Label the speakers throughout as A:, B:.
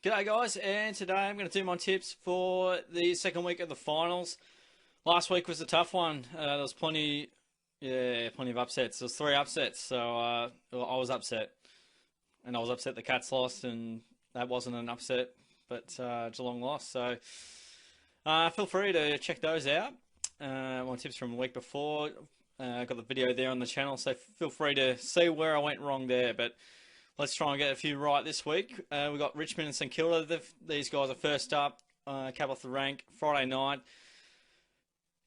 A: G'day guys, and today I'm going to do my tips for the second week of the finals. Last week was a tough one. There was plenty of upsets. There was three upsets, so I was upset. And I was upset the Cats lost, and that wasn't an upset, but Geelong lost. So feel free to check those out. My tips from the week before. I've got the video there on the channel, so feel free to see where I went wrong there. But let's try and get a few right this week. We've got Richmond and St Kilda. These guys are first up, cap off the rank, Friday night,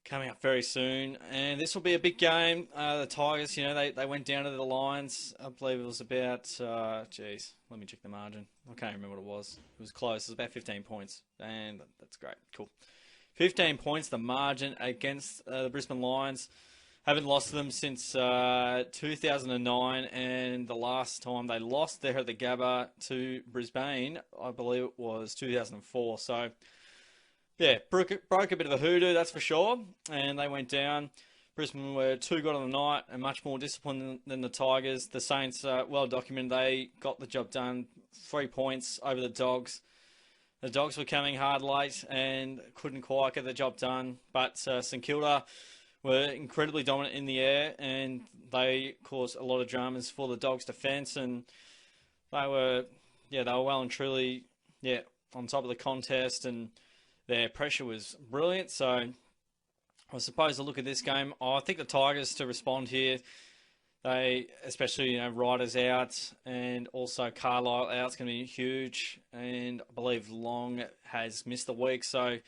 A: coming up very soon. And this will be a big game. The Tigers, they went down to the Lions. I believe it was about, let me check the margin. I can't remember what it was. It was close. It was about 15 points. And that's great. Cool. 15 points, the margin against the Brisbane Lions. Haven't lost to them since 2009, and the last time they lost there at the Gabba to Brisbane, I believe it was 2004. So, yeah, broke a bit of a hoodoo, that's for sure, and they went down. Brisbane were too good on the night and much more disciplined than the Tigers. The Saints, well documented, they got the job done. 3 points over the Dogs. The Dogs were coming hard late and couldn't quite get the job done, but St Kilda were incredibly dominant in the air, and they caused a lot of dramas for the Dogs' defence, and they were well and truly, on top of the contest, and their pressure was brilliant. So I suppose to look at this game, I think the Tigers to respond here, they, especially, Ryder's out, and also Carlisle out, is going to be huge, and I believe Long has missed the week, so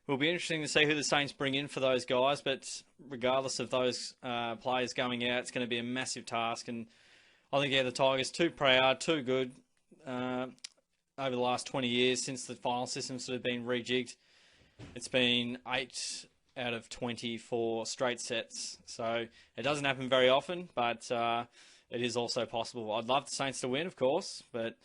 A: it'll be interesting to see who the Saints bring in for those guys, but regardless of those players going out, it's going to be a massive task. And I think, the Tigers too proud, too good over the last 20 years since the final system sort of been rejigged. It's been 8 out of 24 straight sets, so it doesn't happen very often, but it is also possible. I'd love the Saints to win, of course, but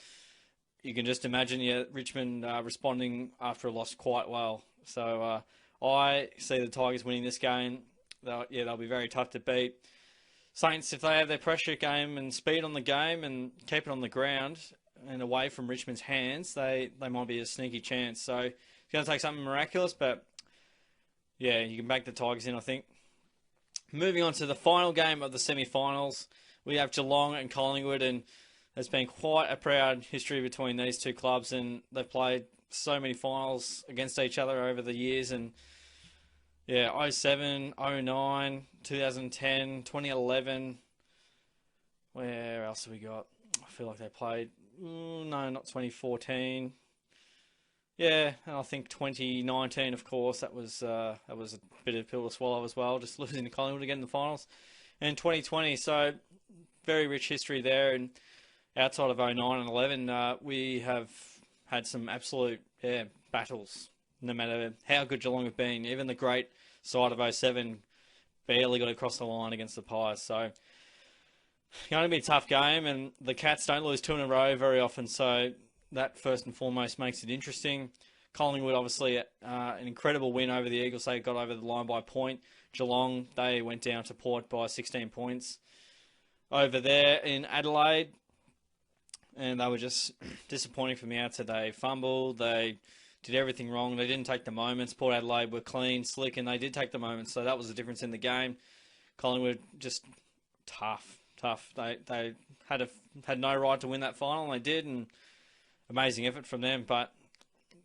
A: you can just imagine Richmond responding after a loss quite well. So I see the Tigers winning this game. They'll be very tough to beat. Saints, if they have their pressure game and speed on the game and keep it on the ground and away from Richmond's hands, they might be a sneaky chance. So it's going to take something miraculous, but you can back the Tigers in, I think. Moving on to the final game of the semi-finals, we have Geelong and Collingwood, and there's been quite a proud history between these two clubs, and they've played so many finals against each other over the years, and 07, 09, 2010, 2011. Where else have we got? I feel like they played, no, not 2014. And I think 2019, of course, that was a bit of a pill to swallow as well, just losing to Collingwood again in the finals. And 2020, so very rich history there, and outside of 09 and 11, we have had some absolute battles, no matter how good Geelong have been. Even the great side of 07 barely got across the line against the Pies. So it's going to be a tough game, and the Cats don't lose 2 in a row very often, so that first and foremost makes it interesting. Collingwood, obviously, an incredible win over the Eagles. They got over the line by a point. Geelong, they went down to Port by 16 points. Over there in Adelaide, and they were just disappointing from the outset. They fumbled, they did everything wrong, they didn't take the moments. Port Adelaide were clean, slick, and they did take the moments, so that was the difference in the game. Collingwood, just tough. They had no right to win that final, and they did, and amazing effort from them. But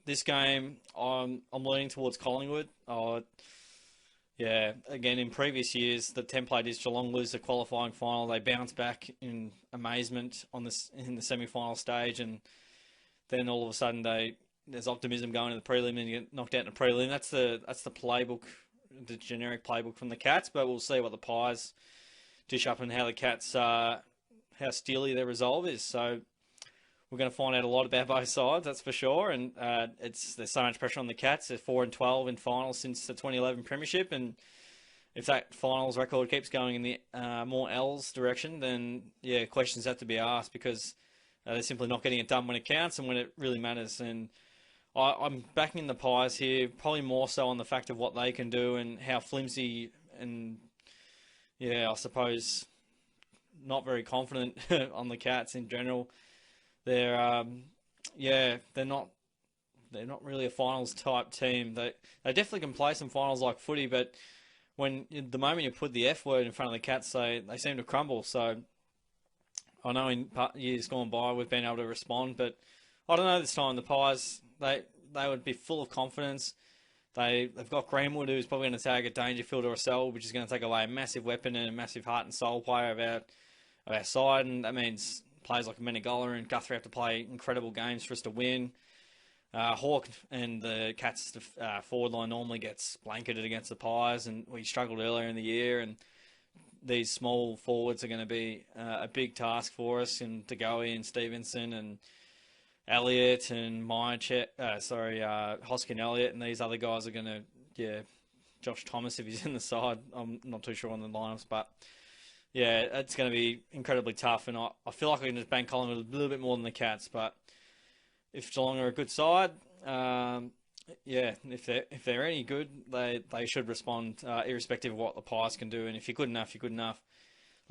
A: this game, I'm leaning towards Collingwood. Again, in previous years, the template is Geelong lose the qualifying final. They bounce back in amazement in the semi-final stage, and then all of a sudden there's optimism going to the prelim and you get knocked out in the prelim. That's the playbook, the generic playbook from the Cats. But we'll see what the Pies dish up and how the Cats, how steely their resolve is. So we're going to find out a lot about both sides, that's for sure. And there's so much pressure on the Cats. They're 4-12 in finals since the 2011 Premiership, and if that finals record keeps going in the more L's direction, then questions have to be asked, because they're simply not getting it done when it counts and when it really matters. And I'm backing the Pies here, probably more so on the fact of what they can do and how flimsy and I suppose not very confident on the Cats in general. They're yeah, they're not really a finals type team. They definitely can play some finals like footy, but the moment you put the F word in front of the Cats, they seem to crumble. So I know in years gone by we've been able to respond, but I don't know this time. The Pies, they would be full of confidence. They've got Greenwood, who's probably going to take a Dangerfield or a Sell, which is going to take away a massive weapon and a massive heart and soul player of our side, and that means players like Menegola and Guthrie have to play incredible games for us to win. Hawk and the Cats forward line normally gets blanketed against the Pies, and we struggled earlier in the year, and these small forwards are going to be a big task for us, and DeGoey and Stevenson and Elliott and Hoskin Elliott, and these other guys are going to, yeah, Josh Thomas if he's in the side. I'm not too sure on the lineups, but yeah, it's going to be incredibly tough, and I feel like I can just bank Collingwood a little bit more than the Cats, but if Geelong are a good side, yeah, if they're any good, they should respond irrespective of what the Pies can do, and if you're good enough, you're good enough.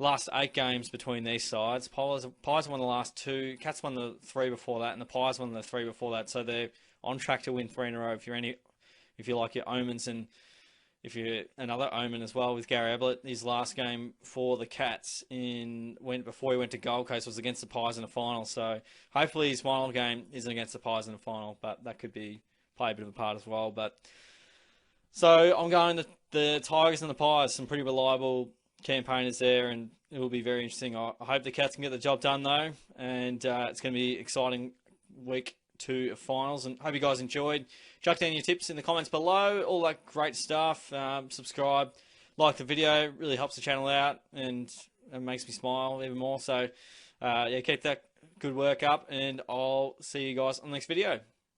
A: Last 8 games between these sides, Pies won the last 2, Cats won the 3 before that, and the Pies won the 3 before that. So they're on track to win 3 in a row. If you like your omens, and if you're another omen as well with Gary Ablett, his last game for the Cats before he went to Gold Coast was against the Pies in the final. So hopefully his final game isn't against the Pies in the final, but that could play a bit of a part as well. But so I'm going the Tigers and the Pies, some pretty reliable campaigners there, and it will be very interesting. I hope the Cats can get the job done though, and it's going to be exciting week 2 of finals, and hope you guys enjoyed. Chuck down your tips in the comments below, all that great stuff. Subscribe, like the video, really helps the channel out, and it makes me smile even more. So yeah, keep that good work up, and I'll see you guys on the next video.